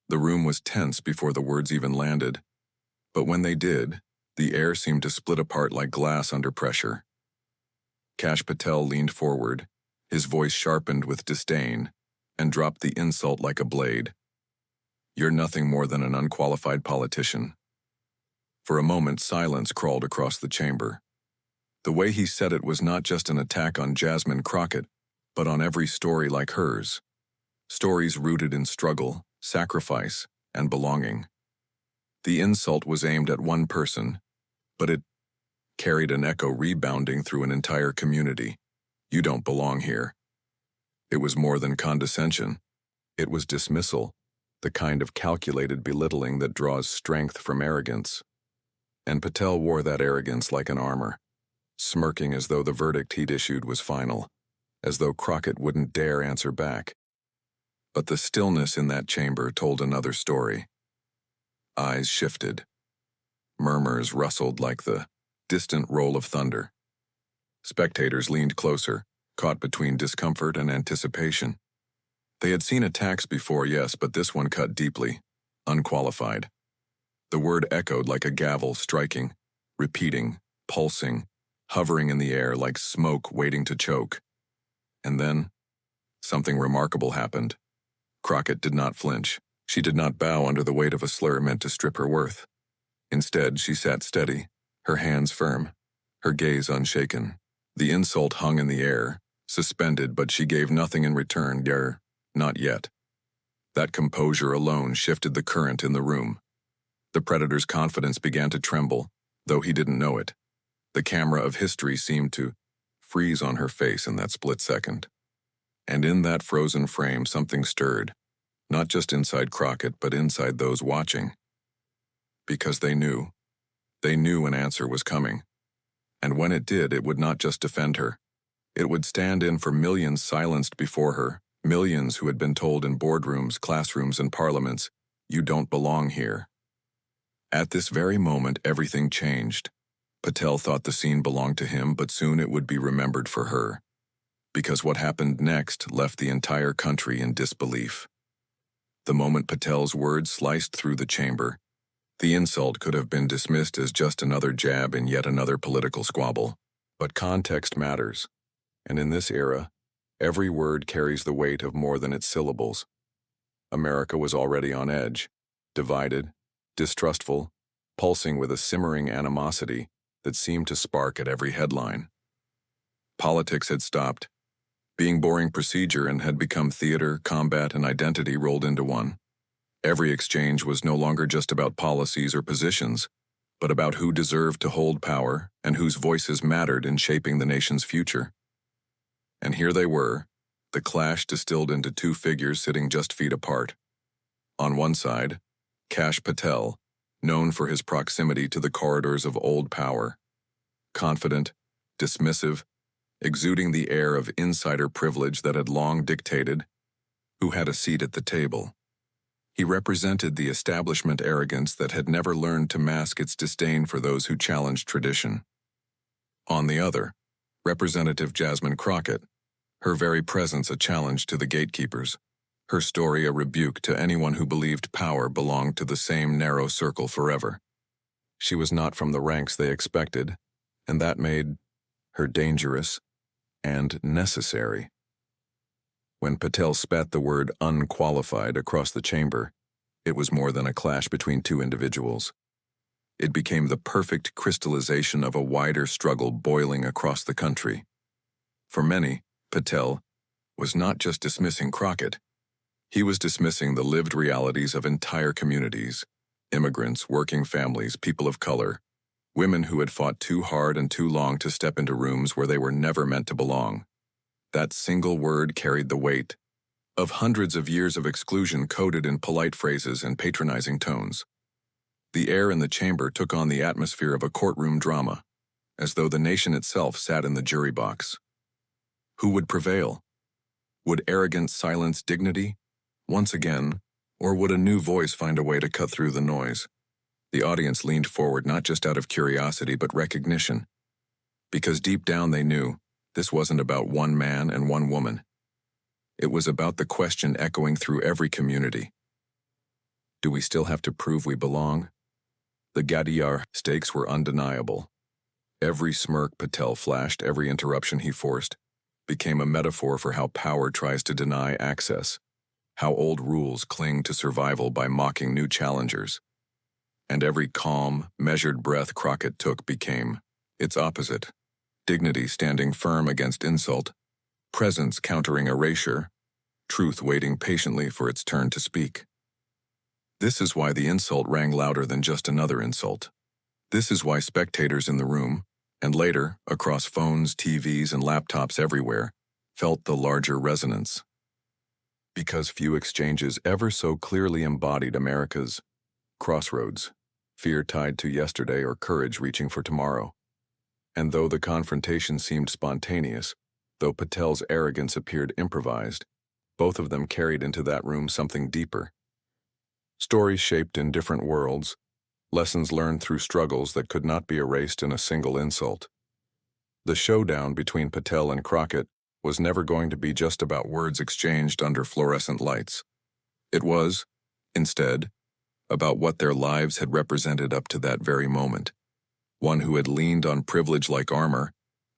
The room was tense before the words even landed, but when they did, the air seemed to split apart like glass under pressure. Kash Patel leaned forward, his voice sharpened with disdain, and dropped the insult like a blade. "You're nothing more than an unqualified politician." For a moment, silence crawled across the chamber. The way he said it was not just an attack on Jasmine Crockett, but on every story like hers. Stories rooted in struggle, sacrifice, and belonging. The insult was aimed at one person, but it carried an echo rebounding through an entire community. "You don't belong here." It was more than condescension. It was dismissal, the kind of calculated belittling that draws strength from arrogance. And Patel wore that arrogance like an armor, smirking as though the verdict he'd issued was final, as though Crockett wouldn't dare answer back. But the stillness in that chamber told another story. Eyes shifted. Murmurs rustled like the distant roll of thunder. Spectators leaned closer, caught between discomfort and anticipation. They had seen attacks before, yes, but this one cut deeply, unqualified. The word echoed like a gavel striking, repeating, pulsing, hovering in the air like smoke waiting to choke. And then, something remarkable happened. Crockett did not flinch. She did not bow under the weight of a slur meant to strip her worth. Instead, she sat steady, her hands firm, her gaze unshaken. The insult hung in the air, suspended, but she gave nothing in return. Not yet. That composure alone shifted the current in the room. The predator's confidence began to tremble, though he didn't know it. The camera of history seemed to freeze on her face in that split second. And in that frozen frame, something stirred, not just inside Crockett, but inside those watching. Because they knew an answer was coming. And when it did, it would not just defend her. It would stand in for millions silenced before her, millions who had been told in boardrooms, classrooms, and parliaments, "You don't belong here." At this very moment, everything changed. Patel thought the scene belonged to him, but soon it would be remembered for her. Because what happened next left the entire country in disbelief. The moment Patel's words sliced through the chamber, the insult could have been dismissed as just another jab in yet another political squabble. But context matters. And in this era, every word carries the weight of more than its syllables. America was already on edge, divided, distrustful, pulsing with a simmering animosity that seemed to spark at every headline. Politics had stopped, being boring procedure, and had become theater, combat, and identity rolled into one. Every exchange was no longer just about policies or positions, but about who deserved to hold power and whose voices mattered in shaping the nation's future. And here they were, the clash distilled into two figures sitting just feet apart. On one side, Kash Patel, known for his proximity to the corridors of old power. Confident, dismissive, exuding the air of insider privilege that had long dictated who had a seat at the table. He represented the establishment arrogance that had never learned to mask its disdain for those who challenged tradition. On the other, Representative Jasmine Crockett, her very presence a challenge to the gatekeepers, her story a rebuke to anyone who believed power belonged to the same narrow circle forever. She was not from the ranks they expected, and that made her dangerous and necessary. When Patel spat the word unqualified across the chamber, it was more than a clash between two individuals. It became the perfect crystallization of a wider struggle boiling across the country. For many, Patel was not just dismissing Crockett. He was dismissing the lived realities of entire communities, immigrants, working families, people of color, women who had fought too hard and too long to step into rooms where they were never meant to belong. That single word carried the weight of hundreds of years of exclusion coded in polite phrases and patronizing tones. The air in the chamber took on the atmosphere of a courtroom drama, as though the nation itself sat in the jury box. Who would prevail? Would arrogance silence dignity once again, or would a new voice find a way to cut through the noise? The audience leaned forward not just out of curiosity but recognition, because deep down they knew this wasn't about one man and one woman. It was about the question echoing through every community. Do we still have to prove we belong? The Gadiyar stakes were undeniable. Every smirk Patel flashed, every interruption he forced, became a metaphor for how power tries to deny access, how old rules cling to survival by mocking new challengers. And every calm, measured breath Crockett took became its opposite: dignity standing firm against insult, presence countering erasure, truth waiting patiently for its turn to speak. This is why the insult rang louder than just another insult. This is why spectators in the room, and later, across phones, TVs, and laptops everywhere, felt the larger resonance. Because few exchanges ever so clearly embodied America's crossroads, fear tied to yesterday or courage reaching for tomorrow. And though the confrontation seemed spontaneous, though Patel's arrogance appeared improvised, both of them carried into that room something deeper. Stories shaped in different worlds, lessons learned through struggles that could not be erased in a single insult. The showdown between Patel and Crockett was never going to be just about words exchanged under fluorescent lights. It was, instead, about what their lives had represented up to that very moment. One who had leaned on privilege like armor,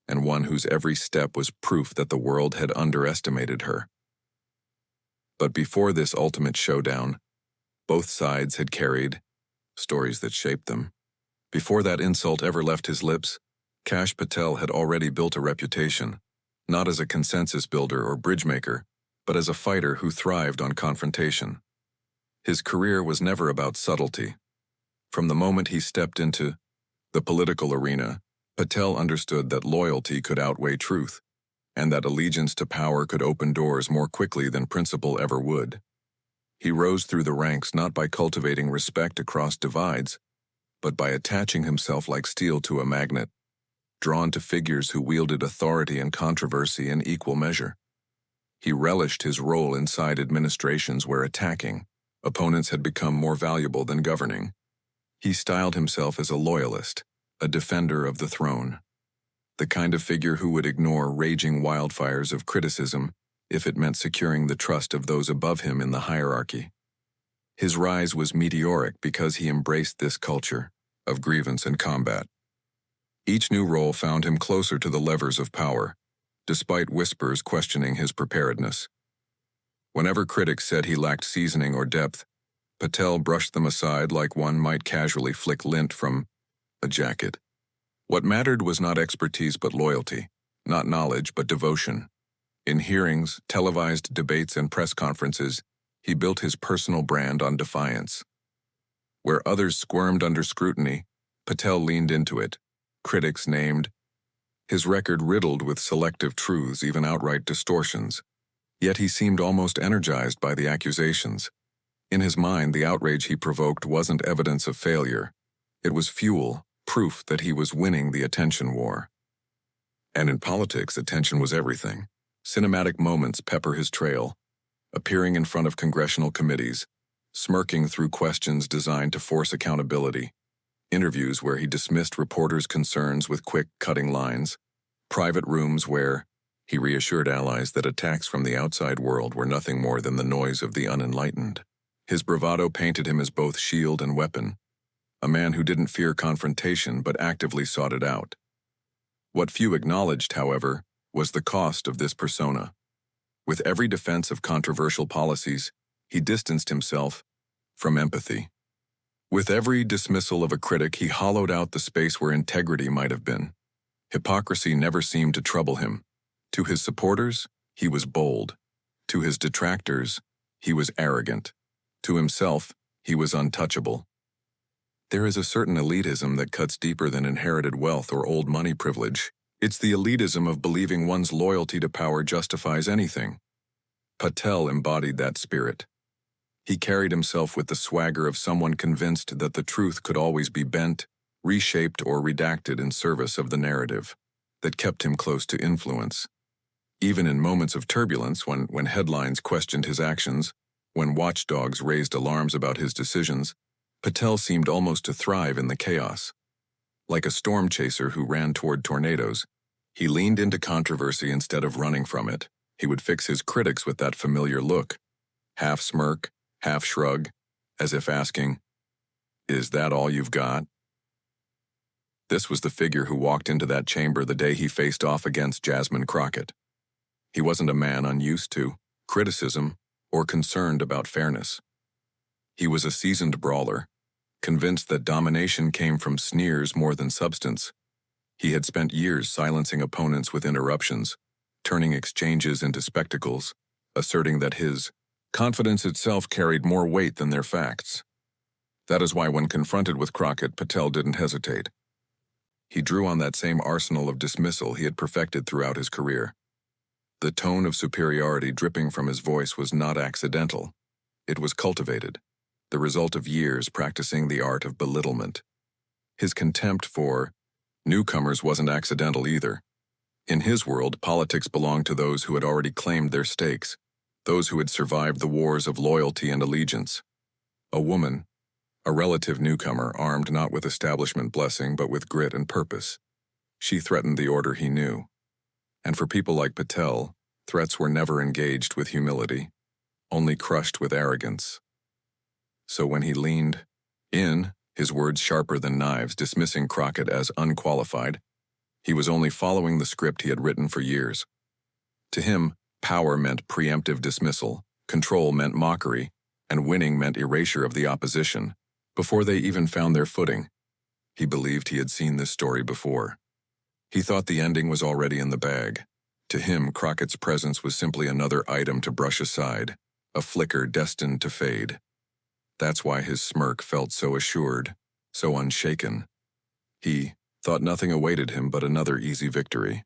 and one whose every step was proof that the world had underestimated her. But before this ultimate showdown, both sides had carried stories that shaped them. Before that insult ever left his lips, Kash Patel had already built a reputation, not as a consensus builder or bridge maker, but as a fighter who thrived on confrontation. His career was never about subtlety. From the moment he stepped into the political arena, Patel understood that loyalty could outweigh truth, and that allegiance to power could open doors more quickly than principle ever would. He rose through the ranks not by cultivating respect across divides, but by attaching himself like steel to a magnet, drawn to figures who wielded authority and controversy in equal measure. He relished his role inside administrations where attacking opponents had become more valuable than governing. He styled himself as a loyalist, a defender of the throne, the kind of figure who would ignore raging wildfires of criticism if it meant securing the trust of those above him in the hierarchy. His rise was meteoric because he embraced this culture of grievance and combat. Each new role found him closer to the levers of power, despite whispers questioning his preparedness. Whenever critics said he lacked seasoning or depth, Patel brushed them aside like one might casually flick lint from a jacket. What mattered was not expertise but loyalty, not knowledge but devotion. In hearings, televised debates, and press conferences, he built his personal brand on defiance. Where others squirmed under scrutiny, Patel leaned into it. Critics named his record riddled with selective truths, even outright distortions. Yet he seemed almost energized by the accusations. In his mind, the outrage he provoked wasn't evidence of failure. It was fuel, proof that he was winning the attention war. And in politics, attention was everything. Cinematic moments pepper his trail, appearing in front of congressional committees, smirking through questions designed to force accountability, interviews where he dismissed reporters' concerns with quick, cutting lines, private rooms where he reassured allies that attacks from the outside world were nothing more than the noise of the unenlightened. His bravado painted him as both shield and weapon, a man who didn't fear confrontation but actively sought it out. What few acknowledged, however, was the cost of this persona. With every defense of controversial policies, he distanced himself from empathy. With every dismissal of a critic, he hollowed out the space where integrity might have been. Hypocrisy never seemed to trouble him. To his supporters, he was bold. To his detractors, he was arrogant. To himself, he was untouchable. There is a certain elitism that cuts deeper than inherited wealth or old money privilege. It's the elitism of believing one's loyalty to power justifies anything. Patel embodied that spirit. He carried himself with the swagger of someone convinced that the truth could always be bent, reshaped, or redacted in service of the narrative that kept him close to influence. Even in moments of turbulence, when headlines questioned his actions, when watchdogs raised alarms about his decisions, Patel seemed almost to thrive in the chaos. Like a storm chaser who ran toward tornadoes, he leaned into controversy instead of running from it. He would fix his critics with that familiar look, half smirk, half shrug, as if asking, "Is that all you've got?" This was the figure who walked into that chamber the day he faced off against Jasmine Crockett. He wasn't a man unused to criticism or concerned about fairness. He was a seasoned brawler, convinced that domination came from sneers more than substance. He had spent years silencing opponents with interruptions, turning exchanges into spectacles, asserting that his confidence itself carried more weight than their facts. That is why when confronted with Crockett, Patel didn't hesitate. He drew on that same arsenal of dismissal he had perfected throughout his career. The tone of superiority dripping from his voice was not accidental. It was cultivated, the result of years practicing the art of belittlement. His contempt for newcomers wasn't accidental either. In his world, politics belonged to those who had already claimed their stakes, those who had survived the wars of loyalty and allegiance. A woman, a relative newcomer, armed not with establishment blessing but with grit and purpose. She threatened the order he knew. And for people like Patel, threats were never engaged with humility, only crushed with arrogance. So when he leaned in, his words sharper than knives, dismissing Crockett as unqualified, he was only following the script he had written for years. To him, power meant preemptive dismissal, control meant mockery, and winning meant erasure of the opposition, before they even found their footing. He believed he had seen this story before. He thought the ending was already in the bag. To him, Crockett's presence was simply another item to brush aside, a flicker destined to fade. That's why his smirk felt so assured, so unshaken. He thought nothing awaited him but another easy victory.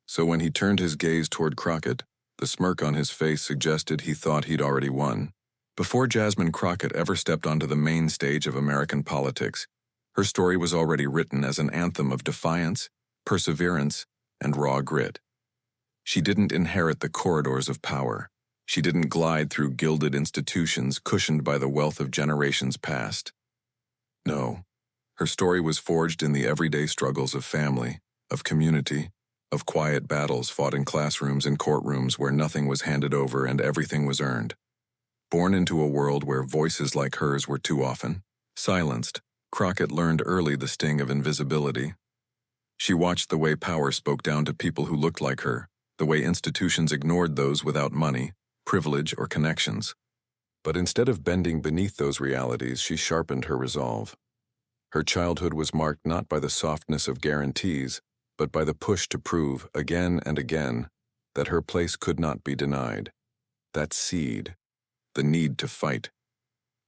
So when he turned his gaze toward Crockett, the smirk on his face suggested he thought he'd already won. Before Jasmine Crockett ever stepped onto the main stage of American politics, her story was already written as an anthem of defiance, perseverance, and raw grit. She didn't inherit the corridors of power. She didn't glide through gilded institutions cushioned by the wealth of generations past. No, her story was forged in the everyday struggles of family, of community, of quiet battles fought in classrooms and courtrooms where nothing was handed over and everything was earned. Born into a world where voices like hers were too often silenced, Crockett learned early the sting of invisibility. She watched the way power spoke down to people who looked like her, the way institutions ignored those without money, privilege, or connections. But instead of bending beneath those realities, she sharpened her resolve. Her childhood was marked not by the softness of guarantees, but by the push to prove, again and again, that her place could not be denied. That seed, the need to fight,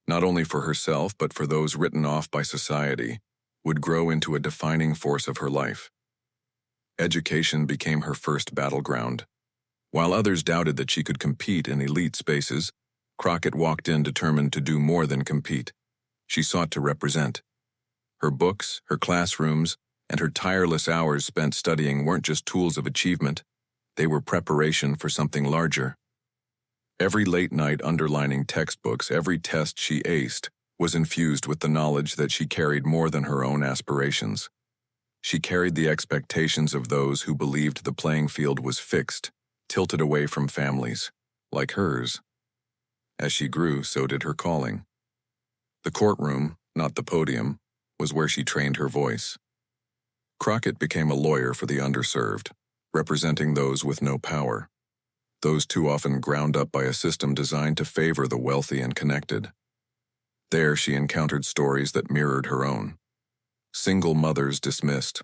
not only for herself but for those written off by society, would grow into a defining force of her life. Education became her first battleground. While others doubted that she could compete in elite spaces, Crockett walked in determined to do more than compete. She sought to represent. Her books, her classrooms, and her tireless hours spent studying weren't just tools of achievement, they were preparation for something larger. Every late night underlining textbooks, every test she aced, was infused with the knowledge that she carried more than her own aspirations. She carried the expectations of those who believed the playing field was fixed, tilted away from families, like hers. As she grew, so did her calling. The courtroom, not the podium, was where she trained her voice. Crockett became a lawyer for the underserved, representing those with no power, those too often ground up by a system designed to favor the wealthy and connected. There she encountered stories that mirrored her own. Single mothers dismissed.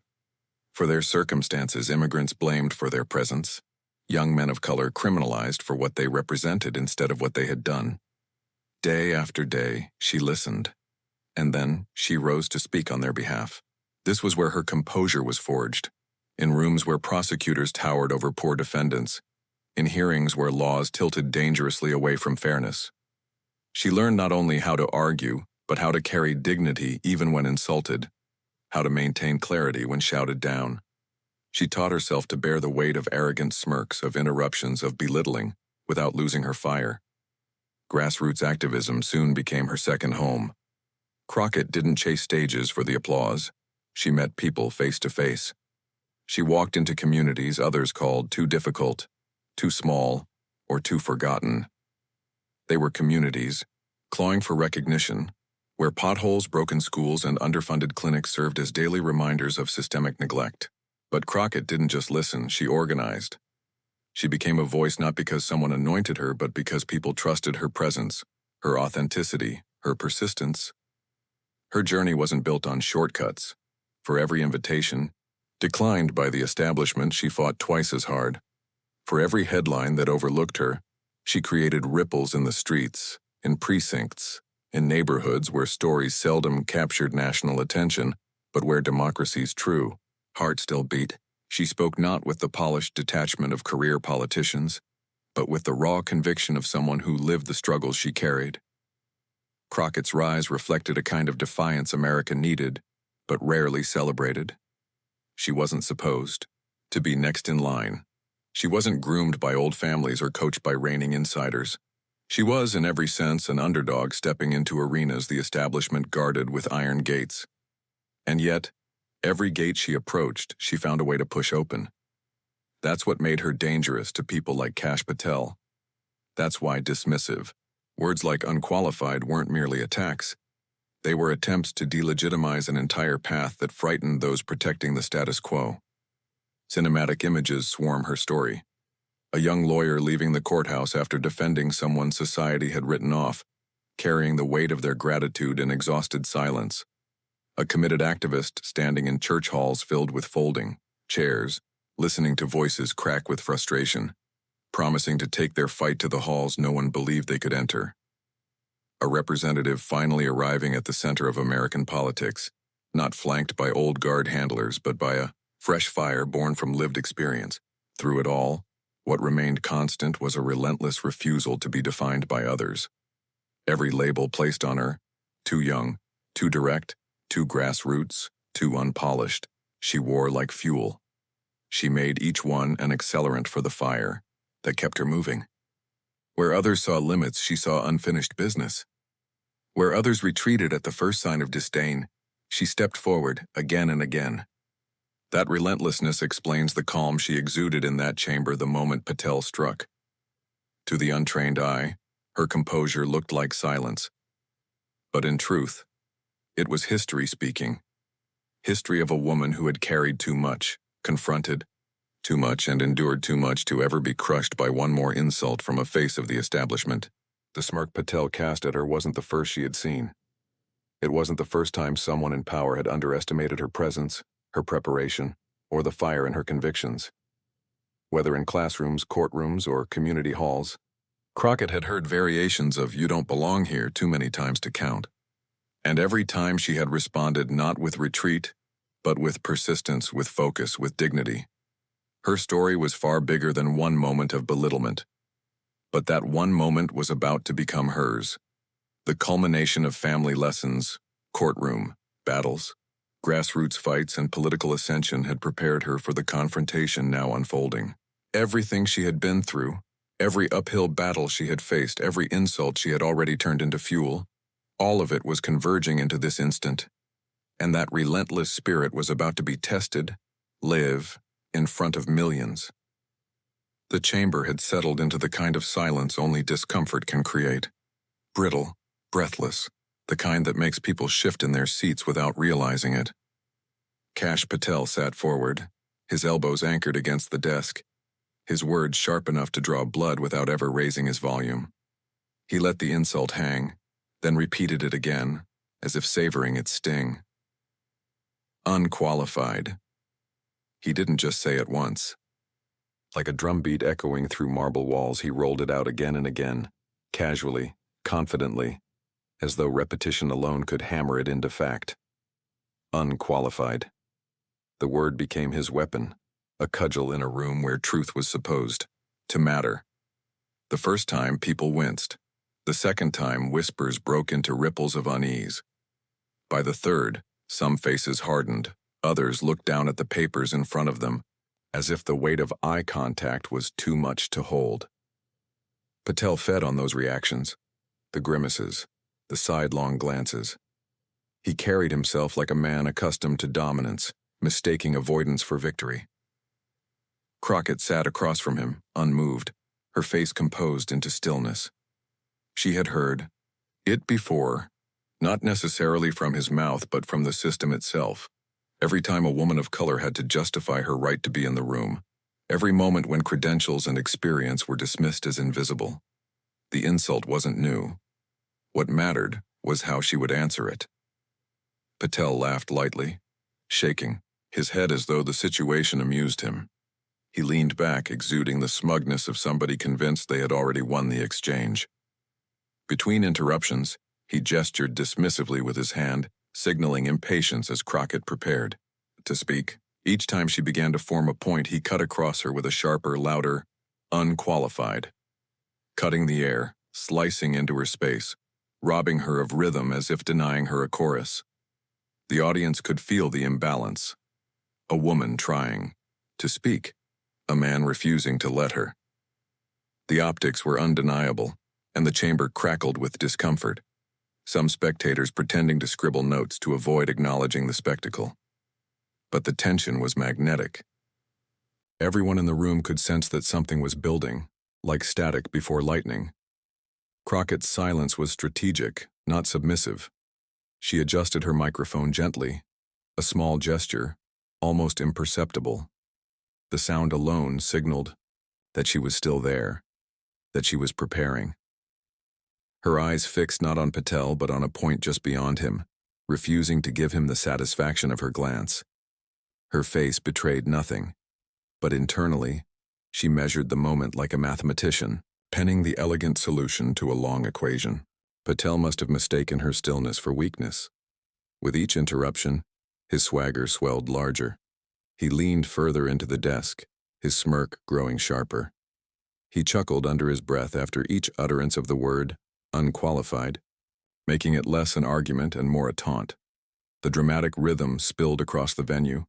For their circumstances, immigrants blamed for their presence. Young men of color criminalized for what they represented instead of what they had done. Day after day, she listened. And then she rose to speak on their behalf. This was where her composure was forged. In rooms where prosecutors towered over poor defendants. In hearings where laws tilted dangerously away from fairness. She learned not only how to argue, but how to carry dignity even when insulted, how to maintain clarity when shouted down. She taught herself to bear the weight of arrogant smirks, of interruptions, of belittling, without losing her fire. Grassroots activism soon became her second home. Crockett didn't chase stages for the applause. She met people face to face. She walked into communities others called too difficult, too small, or too forgotten. They were communities, clawing for recognition, where potholes, broken schools, and underfunded clinics served as daily reminders of systemic neglect. But Crockett didn't just listen, she organized. She became a voice not because someone anointed her, but because people trusted her presence, her authenticity, her persistence. Her journey wasn't built on shortcuts. For every invitation, declined by the establishment, she fought twice as hard. For every headline that overlooked her, she created ripples in the streets, in precincts, in neighborhoods where stories seldom captured national attention, but where democracy's true heart still beat. She spoke not with the polished detachment of career politicians, but with the raw conviction of someone who lived the struggles she carried. Crockett's rise reflected a kind of defiance America needed, but rarely celebrated. She wasn't supposed to be next in line. She wasn't groomed by old families or coached by reigning insiders. She was, in every sense, an underdog stepping into arenas the establishment guarded with iron gates. And yet, every gate she approached, she found a way to push open. That's what made her dangerous to people like Kash Patel. That's why dismissive words like unqualified weren't merely attacks. They were attempts to delegitimize an entire path that frightened those protecting the status quo. Cinematic images swarm her story. A young lawyer leaving the courthouse after defending someone society had written off, carrying the weight of their gratitude in exhausted silence. A committed activist standing in church halls filled with folding chairs, listening to voices crack with frustration, promising to take their fight to the halls no one believed they could enter. A representative finally arriving at the center of American politics, not flanked by old guard handlers but by a fresh fire born from lived experience. Through it all, what remained constant was a relentless refusal to be defined by others. Every label placed on her, too young, too direct, too grassroots, too unpolished, she wore like fuel. She made each one an accelerant for the fire that kept her moving. Where others saw limits, she saw unfinished business. Where others retreated at the first sign of disdain, she stepped forward again and again. That relentlessness explains the calm she exuded in that chamber the moment Patel struck. To the untrained eye, her composure looked like silence. But in truth, it was history speaking. History of a woman who had carried too much, confronted too much, and endured too much to ever be crushed by one more insult from a face of the establishment. The smirk Patel cast at her wasn't the first she had seen. It wasn't the first time someone in power had underestimated her presence, her preparation, or the fire in her convictions. Whether in classrooms, courtrooms, or community halls, Crockett had heard variations of "you don't belong here" too many times to count. And every time she had responded not with retreat, but with persistence, with focus, with dignity. Her story was far bigger than one moment of belittlement. But that one moment was about to become hers. The culmination of family lessons, courtroom, battles, grassroots fights, and political ascension had prepared her for the confrontation now unfolding. Everything she had been through, every uphill battle she had faced, every insult she had already turned into fuel, all of it was converging into this instant. And that relentless spirit was about to be tested, live, in front of millions. The chamber had settled into the kind of silence only discomfort can create. Brittle, breathless, the kind that makes people shift in their seats without realizing it. Kash Patel sat forward, his elbows anchored against the desk, his words sharp enough to draw blood without ever raising his volume. He let the insult hang, then repeated it again, as if savoring its sting. Unqualified. He didn't just say it once. Like a drumbeat echoing through marble walls, he rolled it out again and again, casually, confidently, as though repetition alone could hammer it into fact. Unqualified. The word became his weapon, a cudgel in a room where truth was supposed to matter. The first time, people winced. The second time, whispers broke into ripples of unease. By the third, some faces hardened, others looked down at the papers in front of them, as if the weight of eye contact was too much to hold. Patel fed on those reactions, the grimaces, the sidelong glances. He carried himself like a man accustomed to dominance, mistaking avoidance for victory. Crockett sat across from him, unmoved, her face composed into stillness. She had heard, It before, not necessarily from his mouth but from the system itself. Every time a woman of color had to justify her right to be in the room. Every moment when credentials and experience were dismissed as invisible. The insult wasn't new. What mattered was how she would answer it. Patel laughed lightly, shaking, his head as though the situation amused him. He leaned back, exuding the smugness of somebody convinced they had already won the exchange. Between interruptions, he gestured dismissively with his hand, signaling impatience as Crockett prepared to speak. Each time she began to form a point, he cut across her with a sharper, louder, unqualified. Cutting the air, slicing into her space, robbing her of rhythm as if denying her a chorus. The audience could feel the imbalance. A woman trying to speak, a man refusing to let her. The optics were undeniable, and the chamber crackled with discomfort, some spectators pretending to scribble notes to avoid acknowledging the spectacle. But the tension was magnetic. Everyone in the room could sense that something was building, like static before lightning. Crockett's silence was strategic, not submissive. She adjusted her microphone gently, a small gesture, almost imperceptible. The sound alone signaled that she was still there, that she was preparing. Her eyes fixed not on Patel but on a point just beyond him, refusing to give him the satisfaction of her glance. Her face betrayed nothing, but internally, she measured the moment like a mathematician, penning the elegant solution to a long equation. Patel must have mistaken her stillness for weakness. With each interruption, his swagger swelled larger. He leaned further into the desk, his smirk growing sharper. He chuckled under his breath after each utterance of the word, unqualified, making it less an argument and more a taunt. The dramatic rhythm spilled across the venue.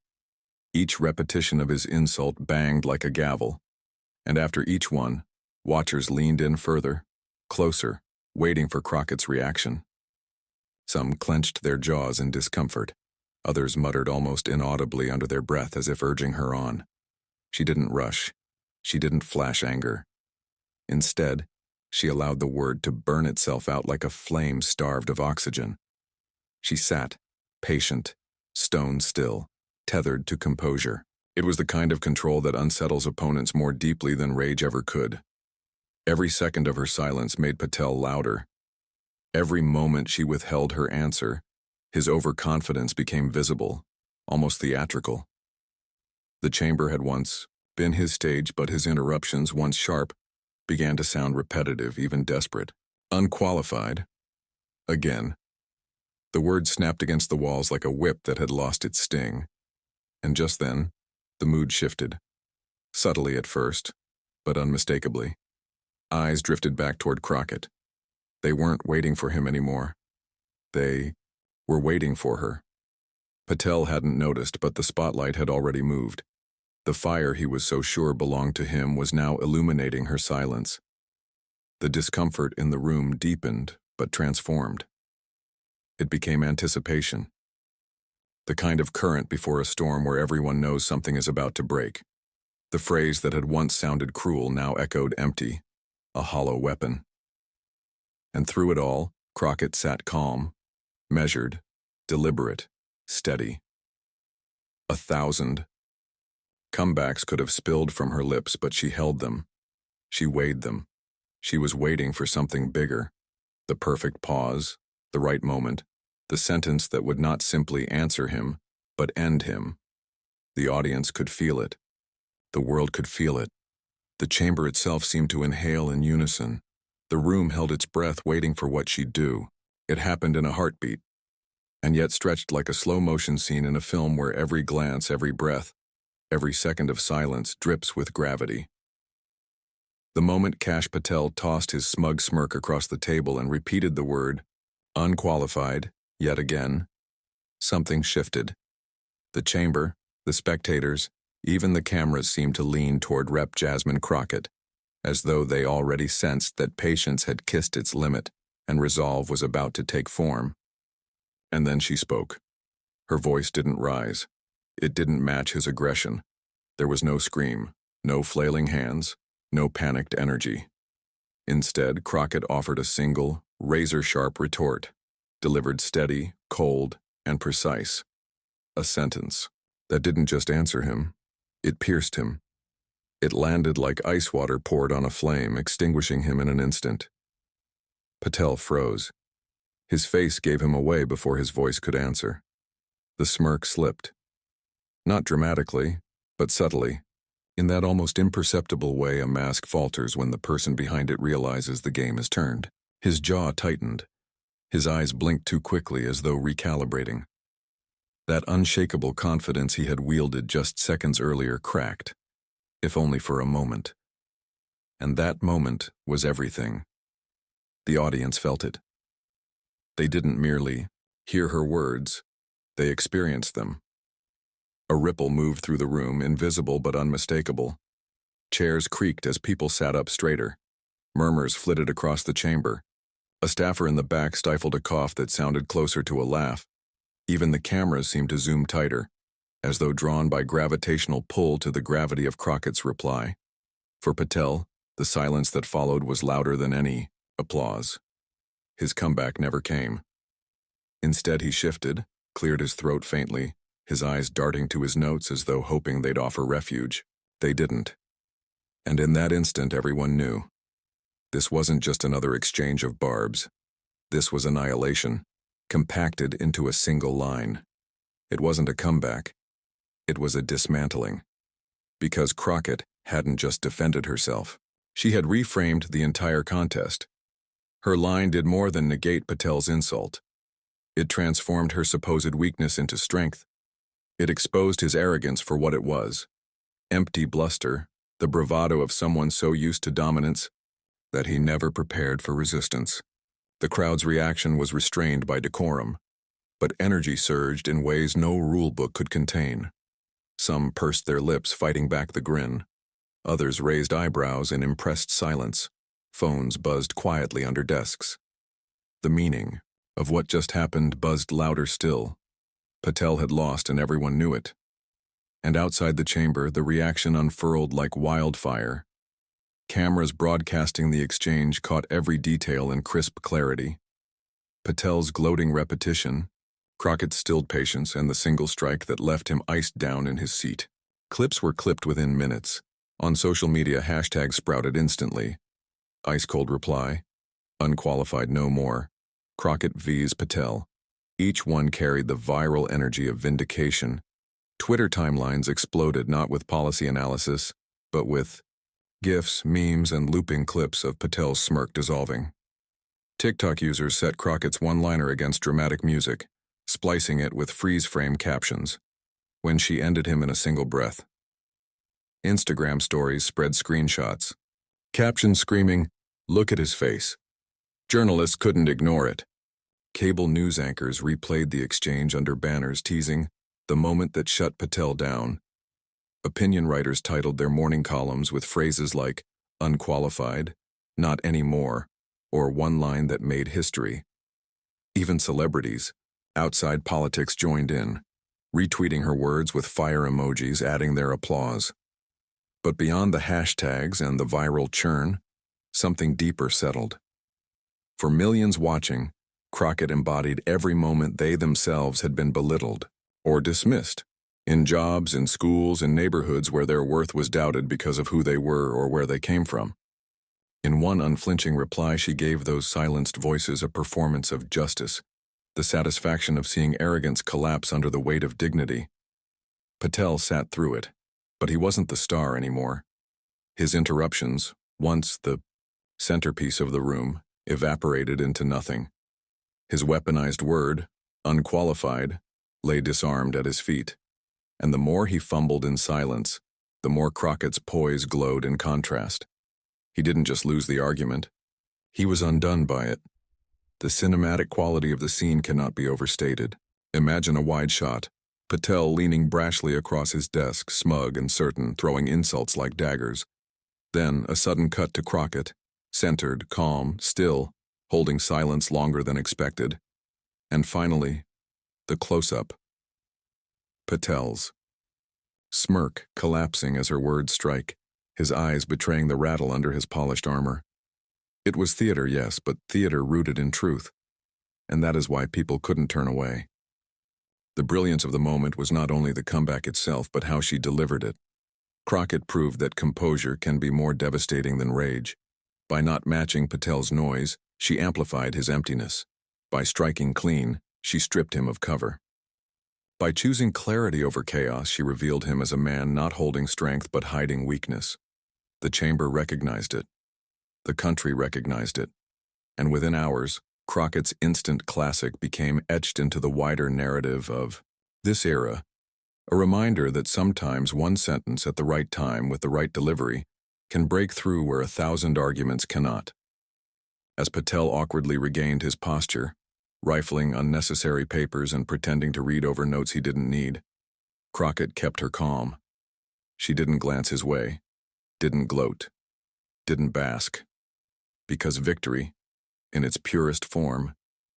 Each repetition of his insult banged like a gavel, and after each one, watchers leaned in further, closer, waiting for Crockett's reaction. Some clenched their jaws in discomfort. Others muttered almost inaudibly under their breath as if urging her on. She didn't rush. She didn't flash anger. Instead, she allowed the word to burn itself out like a flame starved of oxygen. She sat, patient, stone still, tethered to composure. It was the kind of control that unsettles opponents more deeply than rage ever could. Every second of her silence made Patel louder. Every moment she withheld her answer, his overconfidence became visible, almost theatrical. The chamber had once been his stage, but his interruptions, once sharp, began to sound repetitive, even desperate. Unqualified. Again. The word snapped against the walls like a whip that had lost its sting. And just then, the mood shifted. Subtly at first, but unmistakably. Eyes drifted back toward Crockett. They weren't waiting for him anymore. They were waiting for her. Patel hadn't noticed, but the spotlight had already moved. The fire he was so sure belonged to him was now illuminating her silence. The discomfort in the room deepened, but transformed. It became anticipation. The kind of current before a storm where everyone knows something is about to break. The phrase that had once sounded cruel now echoed empty, a hollow weapon. And through it all, Crockett sat calm, measured, deliberate, steady. 1,000 comebacks could have spilled from her lips, but she held them. She weighed them. She was waiting for something bigger. The perfect pause, the right moment, the sentence that would not simply answer him, but end him. The audience could feel it. The world could feel it. The chamber itself seemed to inhale in unison. The room held its breath, waiting for what she'd do. It happened in a heartbeat, and yet stretched like a slow-motion scene in a film where every glance, every breath, every second of silence drips with gravity. The moment Kash Patel tossed his smug smirk across the table and repeated the word, unqualified, yet again, something shifted. The chamber, the spectators, even the cameras seemed to lean toward Rep. Jasmine Crockett, as though they already sensed that patience had kissed its limit and resolve was about to take form. And then she spoke. Her voice didn't rise. It didn't match his aggression. There was no scream, no flailing hands, no panicked energy. Instead, Crockett offered a single, razor-sharp retort, delivered steady, cold, and precise. A sentence that didn't just answer him, it pierced him. It landed like ice water poured on a flame, extinguishing him in an instant. Patel froze. His face gave him away before his voice could answer. The smirk slipped. Not dramatically, but subtly, in that almost imperceptible way a mask falters when the person behind it realizes the game is turned. His jaw tightened. His eyes blinked too quickly as though recalibrating. That unshakable confidence he had wielded just seconds earlier cracked, if only for a moment. And that moment was everything. The audience felt it. They didn't merely hear her words, they experienced them. A ripple moved through the room, invisible but unmistakable. Chairs creaked as people sat up straighter. Murmurs flitted across the chamber. A staffer in the back stifled a cough that sounded closer to a laugh. Even the cameras seemed to zoom tighter, as though drawn by gravitational pull to the gravity of Crockett's reply. For Patel, the silence that followed was louder than any applause. His comeback never came. Instead, he shifted, cleared his throat faintly, his eyes darting to his notes as though hoping they'd offer refuge. They didn't. And in that instant, everyone knew. This wasn't just another exchange of barbs. This was annihilation, compacted into a single line. It wasn't a comeback. It was a dismantling. Because Crockett hadn't just defended herself. She had reframed the entire contest. Her line did more than negate Patel's insult. It transformed her supposed weakness into strength. It exposed his arrogance for what it was. Empty bluster, the bravado of someone so used to dominance that he never prepared for resistance. The crowd's reaction was restrained by decorum, but energy surged in ways no rulebook could contain. Some pursed their lips, fighting back the grin. Others raised eyebrows in impressed silence. Phones buzzed quietly under desks. The meaning of what just happened buzzed louder still. Patel had lost and everyone knew it. And outside the chamber, the reaction unfurled like wildfire. Cameras broadcasting the exchange caught every detail in crisp clarity. Patel's gloating repetition, Crockett's stilled patience, and the single strike that left him iced down in his seat. Clips were clipped within minutes. On social media, hashtags sprouted instantly. Ice-cold reply, unqualified no more, Crockett vs. Patel. Each one carried the viral energy of vindication. Twitter timelines exploded not with policy analysis, but with GIFs, memes, and looping clips of Patel's smirk dissolving. TikTok users set Crockett's one-liner against dramatic music, splicing it with freeze-frame captions, when she ended him in a single breath. Instagram stories spread screenshots, captions screaming, "Look at his face." Journalists couldn't ignore it. Cable news anchors replayed the exchange under banners teasing the moment that shut Patel down. Opinion writers titled their morning columns with phrases like "unqualified," "not anymore," or one line that made history. Even celebrities, outside politics, joined in, retweeting her words with fire emojis, adding their applause. But beyond the hashtags and the viral churn, something deeper settled. For millions watching, Crockett embodied every moment they themselves had been belittled or dismissed, in jobs, in schools, in neighborhoods where their worth was doubted because of who they were or where they came from. In one unflinching reply, she gave those silenced voices a performance of justice, the satisfaction of seeing arrogance collapse under the weight of dignity. Patel sat through it, but he wasn't the star anymore. His interruptions, once the centerpiece of the room, evaporated into nothing. His weaponized word, unqualified, lay disarmed at his feet. And the more he fumbled in silence, the more Crockett's poise glowed in contrast. He didn't just lose the argument. He was undone by it. The cinematic quality of the scene cannot be overstated. Imagine a wide shot, Patel leaning brashly across his desk, smug and certain, throwing insults like daggers. Then a sudden cut to Crockett, centered, calm, still, holding silence longer than expected. And finally, the close-up. Patel's smirk collapsing as her words strike, his eyes betraying the rattle under his polished armor. It was theater, yes, but theater rooted in truth, and that is why people couldn't turn away. The brilliance of the moment was not only the comeback itself, but how she delivered it. Crockett proved that composure can be more devastating than rage. By not matching Patel's noise, she amplified his emptiness. By striking clean, she stripped him of cover. By choosing clarity over chaos, she revealed him as a man not holding strength but hiding weakness. The chamber recognized it. The country recognized it. And within hours, Crockett's instant classic became etched into the wider narrative of this era, a reminder that sometimes one sentence at the right time with the right delivery can break through where 1,000 arguments cannot. As Patel awkwardly regained his posture, rifling unnecessary papers and pretending to read over notes he didn't need, Crockett kept her calm. She didn't glance his way, didn't gloat, didn't bask. Because victory, in its purest form,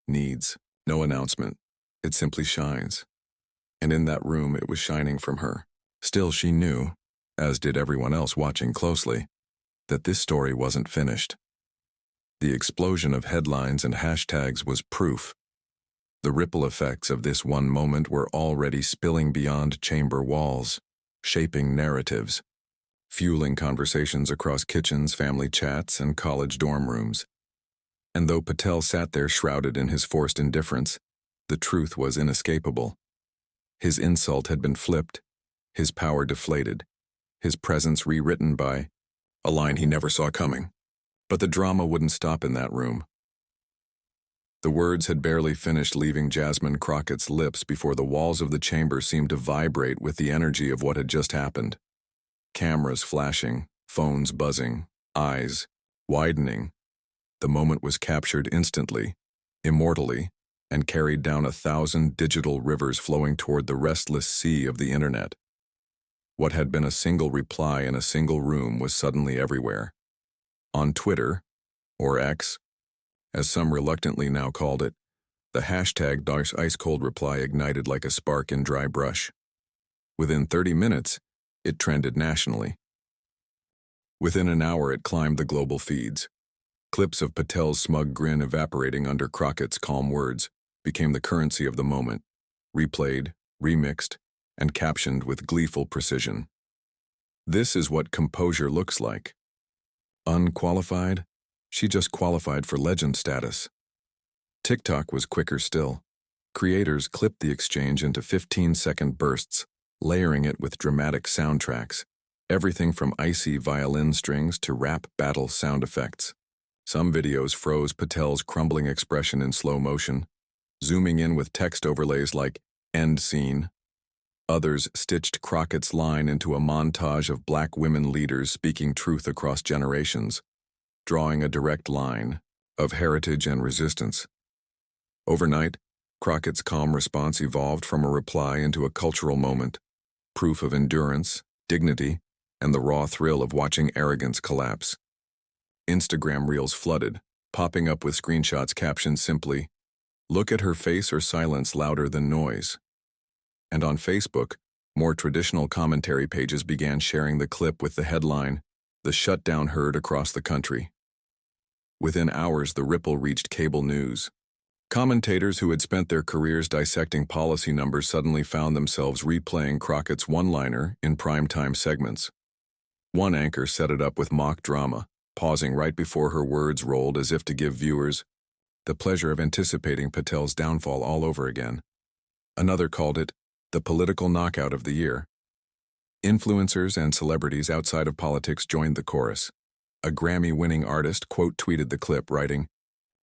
needs no announcement. It simply shines. And in that room it was shining from her. Still she knew, as did everyone else watching closely, that this story wasn't finished. The explosion of headlines and hashtags was proof. The ripple effects of this one moment were already spilling beyond chamber walls, shaping narratives, fueling conversations across kitchens, family chats, and college dorm rooms. And though Patel sat there shrouded in his forced indifference, the truth was inescapable. His insult had been flipped, his power deflated, his presence rewritten by a line he never saw coming. But the drama wouldn't stop in that room. The words had barely finished leaving Jasmine Crockett's lips before the walls of the chamber seemed to vibrate with the energy of what had just happened. Cameras flashing, phones buzzing, eyes widening. The moment was captured instantly, immortally, and carried down 1,000 digital rivers flowing toward the restless sea of the internet. What had been a single reply in a single room was suddenly everywhere. On Twitter, or X, as some reluctantly now called it, the hashtag ice-cold reply ignited like a spark in dry brush. Within 30 minutes, it trended nationally. Within an hour, it climbed the global feeds. Clips of Patel's smug grin evaporating under Crockett's calm words became the currency of the moment, replayed, remixed, and captioned with gleeful precision. This is what composure looks like. Unqualified? She just qualified for legend status. TikTok was quicker still. Creators clipped the exchange into 15-second bursts, layering it with dramatic soundtracks, everything from icy violin strings to rap battle sound effects. Some videos froze Patel's crumbling expression in slow motion, zooming in with text overlays like "end scene." Others stitched Crockett's line into a montage of Black women leaders speaking truth across generations, drawing a direct line of heritage and resistance. Overnight, Crockett's calm response evolved from a reply into a cultural moment, proof of endurance, dignity, and the raw thrill of watching arrogance collapse. Instagram reels flooded, popping up with screenshots captioned simply, "Look at her face or silence louder than noise." And on Facebook, more traditional commentary pages began sharing the clip with the headline, "The Shutdown Heard Across the Country." Within hours, the ripple reached cable news. Commentators who had spent their careers dissecting policy numbers suddenly found themselves replaying Crockett's one-liner in primetime segments. One anchor set it up with mock drama, pausing right before her words rolled as if to give viewers the pleasure of anticipating Patel's downfall all over again. Another called it the political knockout of the year. Influencers and celebrities outside of politics joined the chorus. A Grammy-winning artist quote tweeted the clip, writing,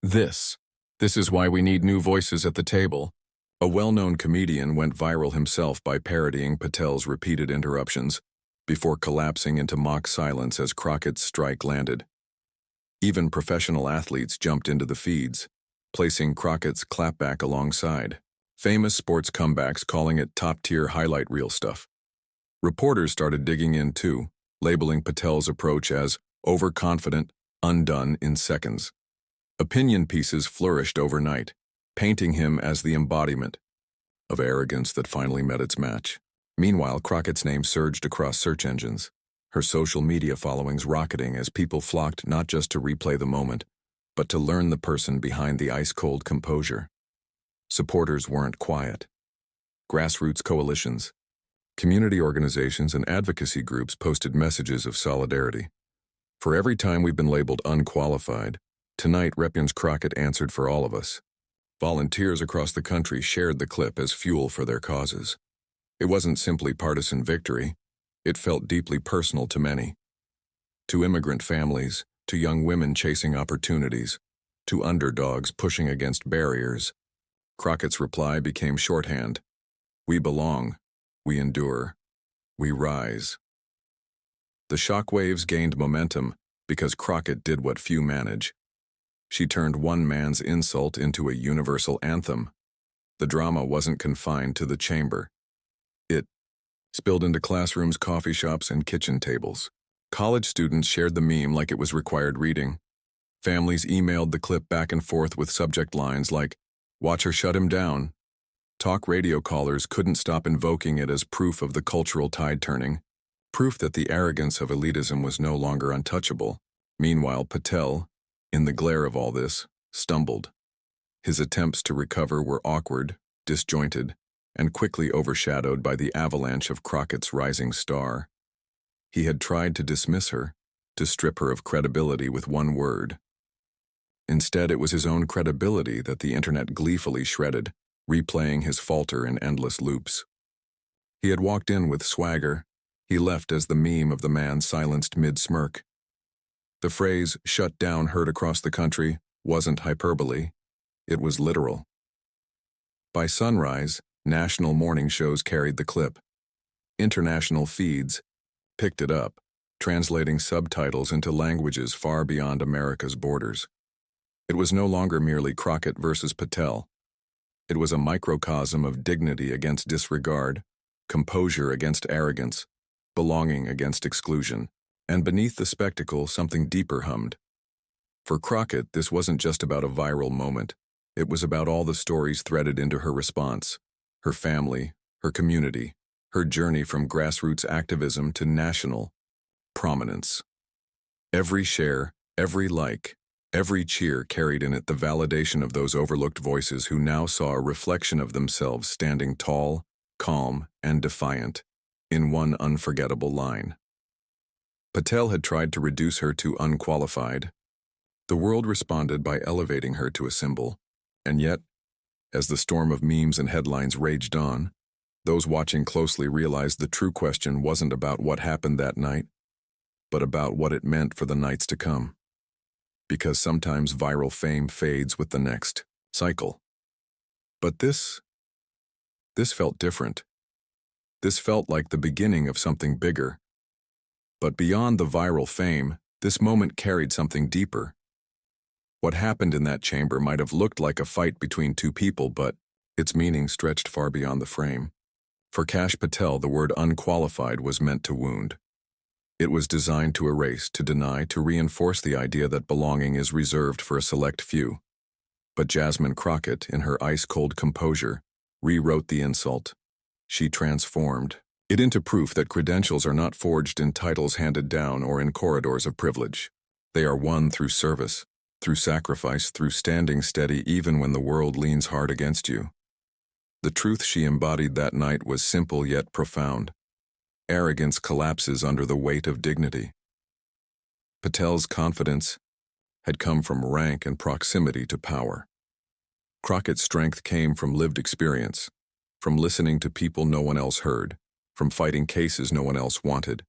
This is why we need new voices at the table." A well-known comedian went viral himself by parodying Patel's repeated interruptions, before collapsing into mock silence as Crockett's strike landed. Even professional athletes jumped into the feeds, placing Crockett's clapback alongside. Famous sports comebacks calling it top-tier highlight reel stuff. Reporters started digging in too, labeling Patel's approach as overconfident, undone in seconds. Opinion pieces flourished overnight, painting him as the embodiment of arrogance that finally met its match. Meanwhile, Crockett's name surged across search engines, her social media followings rocketing as people flocked not just to replay the moment, but to learn the person behind the ice-cold composure. Supporters weren't quiet. Grassroots coalitions, community organizations, and advocacy groups posted messages of solidarity. For every time we've been labeled unqualified, tonight Representative Crockett answered for all of us. Volunteers across the country shared the clip as fuel for their causes. It wasn't simply partisan victory. It felt deeply personal to many. To immigrant families, to young women chasing opportunities, to underdogs pushing against barriers, Crockett's reply became shorthand. We belong, we endure, we rise. The shockwaves gained momentum because Crockett did what few manage. She turned one man's insult into a universal anthem. The drama wasn't confined to the chamber. It spilled into classrooms, coffee shops, and kitchen tables. College students shared the meme like it was required reading. Families emailed the clip back and forth with subject lines like, "Watch her shut him down." Talk radio callers couldn't stop invoking it as proof of the cultural tide turning, proof that the arrogance of elitism was no longer untouchable. Meanwhile, Patel, in the glare of all this, stumbled. His attempts to recover were awkward, disjointed, and quickly overshadowed by the avalanche of Crockett's rising star. He had tried to dismiss her, to strip her of credibility with one word. Instead, it was his own credibility that the internet gleefully shredded, replaying his falter in endless loops. He had walked in with swagger. He left as the meme of the man silenced mid-smirk. The phrase, "shut down," heard across the country, wasn't hyperbole. It was literal. By sunrise, national morning shows carried the clip. International feeds picked it up, translating subtitles into languages far beyond America's borders. It was no longer merely Crockett versus Patel. It was a microcosm of dignity against disregard, composure against arrogance, belonging against exclusion. And beneath the spectacle, something deeper hummed. For Crockett, this wasn't just about a viral moment. It was about all the stories threaded into her response, her family, her community, her journey from grassroots activism to national prominence. Every share, every like, every cheer carried in it the validation of those overlooked voices who now saw a reflection of themselves standing tall, calm, and defiant in one unforgettable line. Patel had tried to reduce her to unqualified. The world responded by elevating her to a symbol, and yet, as the storm of memes and headlines raged on, those watching closely realized the true question wasn't about what happened that night, but about what it meant for the nights to come. Because sometimes viral fame fades with the next cycle. But this felt different. This felt like the beginning of something bigger. But beyond the viral fame, this moment carried something deeper. What happened in that chamber might have looked like a fight between two people, but its meaning stretched far beyond the frame. For Kash Patel, the word unqualified was meant to wound. It was designed to erase, to deny, to reinforce the idea that belonging is reserved for a select few. But Jasmine Crockett, in her ice-cold composure, rewrote the insult. She transformed it into proof that credentials are not forged in titles handed down or in corridors of privilege. They are won through service, through sacrifice, through standing steady even when the world leans hard against you. The truth she embodied that night was simple yet profound. Arrogance collapses under the weight of dignity. Patel's confidence had come from rank and proximity to power. Crockett's strength came from lived experience, from listening to people no one else heard, from fighting cases no one else wanted,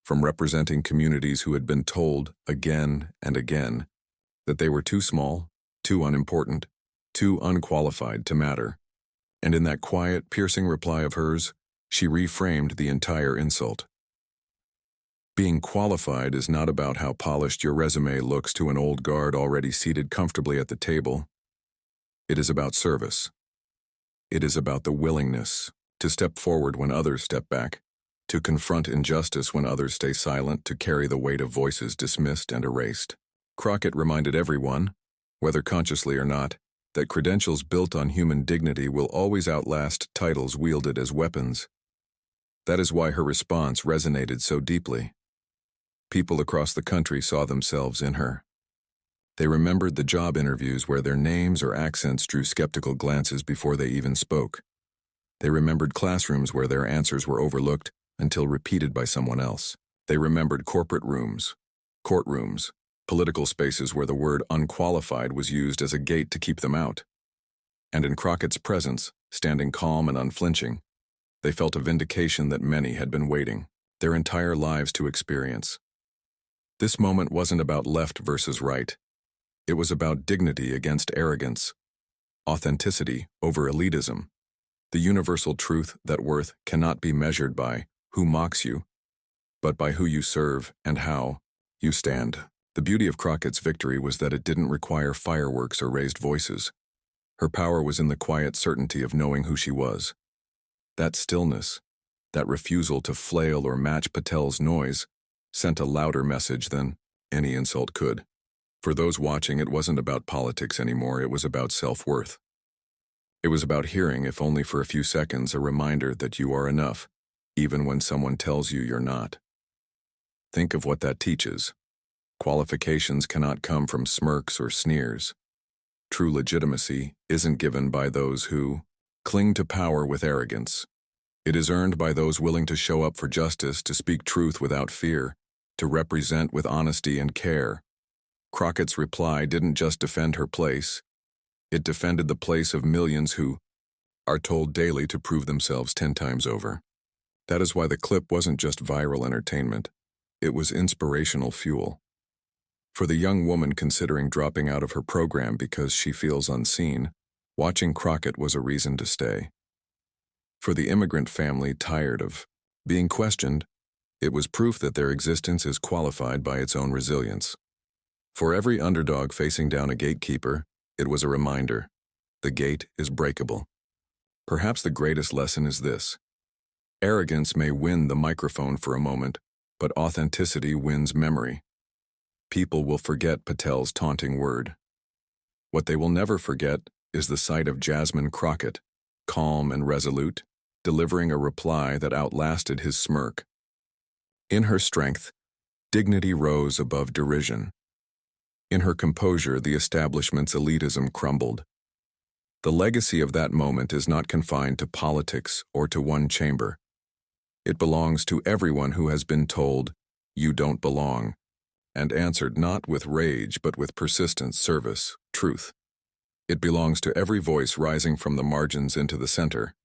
from representing communities who had been told again and again that they were too small, too unimportant, too unqualified to matter. And in that quiet, piercing reply of hers, she reframed the entire insult. Being qualified is not about how polished your resume looks to an old guard already seated comfortably at the table. It is about service. It is about the willingness to step forward when others step back, to confront injustice when others stay silent, to carry the weight of voices dismissed and erased. Crockett reminded everyone, whether consciously or not, that credentials built on human dignity will always outlast titles wielded as weapons. That is why her response resonated so deeply. People across the country saw themselves in her. They remembered the job interviews where their names or accents drew skeptical glances before they even spoke. They remembered classrooms where their answers were overlooked until repeated by someone else. They remembered corporate rooms, courtrooms, political spaces where the word unqualified was used as a gate to keep them out. And in Crockett's presence, standing calm and unflinching, they felt a vindication that many had been waiting their entire lives to experience. This moment wasn't about left versus right. It was about dignity against arrogance, authenticity over elitism, the universal truth that worth cannot be measured by who mocks you, but by who you serve and how you stand. The beauty of Crockett's victory was that it didn't require fireworks or raised voices. Her power was in the quiet certainty of knowing who she was. That stillness, that refusal to flail or match Patel's noise, sent a louder message than any insult could. For those watching, it wasn't about politics anymore, it was about self-worth. It was about hearing, if only for a few seconds, a reminder that you are enough, even when someone tells you you're not. Think of what that teaches. Qualifications cannot come from smirks or sneers. True legitimacy isn't given by those who cling to power with arrogance. It is earned by those willing to show up for justice, to speak truth without fear, to represent with honesty and care. Crockett's reply didn't just defend her place, it defended the place of millions who are told daily to prove themselves 10 times over. That is why the clip wasn't just viral entertainment, it was inspirational fuel. For the young woman considering dropping out of her program because she feels unseen, watching Crockett was a reason to stay. For the immigrant family tired of being questioned, it was proof that their existence is qualified by its own resilience. For every underdog facing down a gatekeeper, it was a reminder: the gate is breakable. Perhaps the greatest lesson is this: arrogance may win the microphone for a moment, but authenticity wins memory. People will forget Patel's taunting word. What they will never forget is the sight of Jasmine Crockett, calm and resolute, delivering a reply that outlasted his smirk. In her strength, dignity rose above derision. In her composure, the establishment's elitism crumbled. The legacy of that moment is not confined to politics or to one chamber. It belongs to everyone who has been told, "You don't belong," and answered not with rage but with persistent service, truth. It belongs to every voice rising from the margins into the center.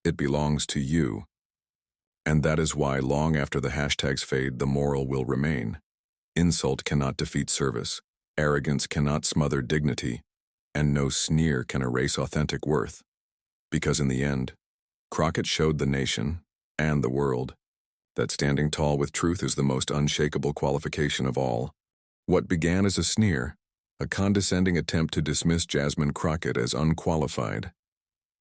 It belongs to you. And that is why, long after the hashtags fade, the moral will remain. Insult cannot defeat service, arrogance cannot smother dignity, and no sneer can erase authentic worth. Because in the end, Crockett showed the nation, and the world, that standing tall with truth is the most unshakable qualification of all. What began as a sneer, a condescending attempt to dismiss Jasmine Crockett as unqualified,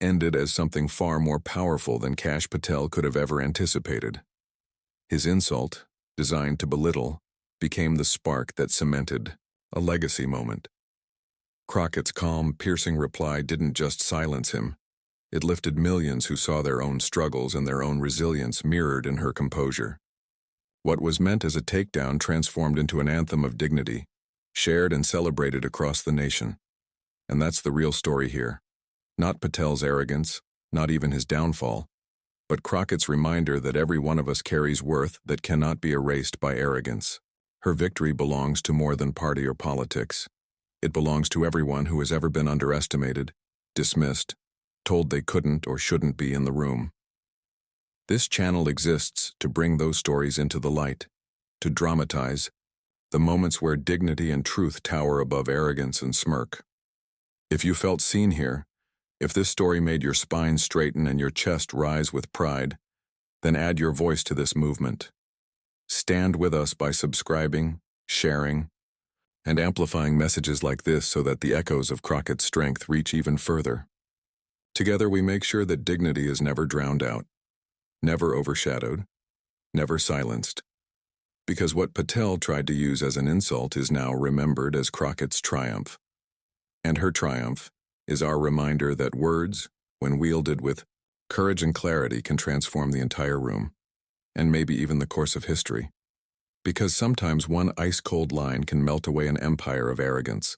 ended as something far more powerful than Kash Patel could have ever anticipated. His insult, designed to belittle, became the spark that cemented a legacy moment. Crockett's calm, piercing reply didn't just silence him. It lifted millions who saw their own struggles and their own resilience mirrored in her composure. What was meant as a takedown transformed into an anthem of dignity, shared and celebrated across the nation. And that's the real story here. Not Patel's arrogance, not even his downfall, but Crockett's reminder that every one of us carries worth that cannot be erased by arrogance. Her victory belongs to more than party or politics. It belongs to everyone who has ever been underestimated, dismissed, told they couldn't or shouldn't be in the room. This channel exists to bring those stories into the light, to dramatize the moments where dignity and truth tower above arrogance and smirk. If you felt seen here, if this story made your spine straighten and your chest rise with pride, then add your voice to this movement. Stand with us by subscribing, sharing, and amplifying messages like this so that the echoes of Crockett's strength reach even further. Together we make sure that dignity is never drowned out, never overshadowed, never silenced. Because what Patel tried to use as an insult is now remembered as Crockett's triumph. And her triumph is our reminder that words, when wielded with courage and clarity, can transform the entire room, and maybe even the course of history. Because sometimes one ice-cold line can melt away an empire of arrogance.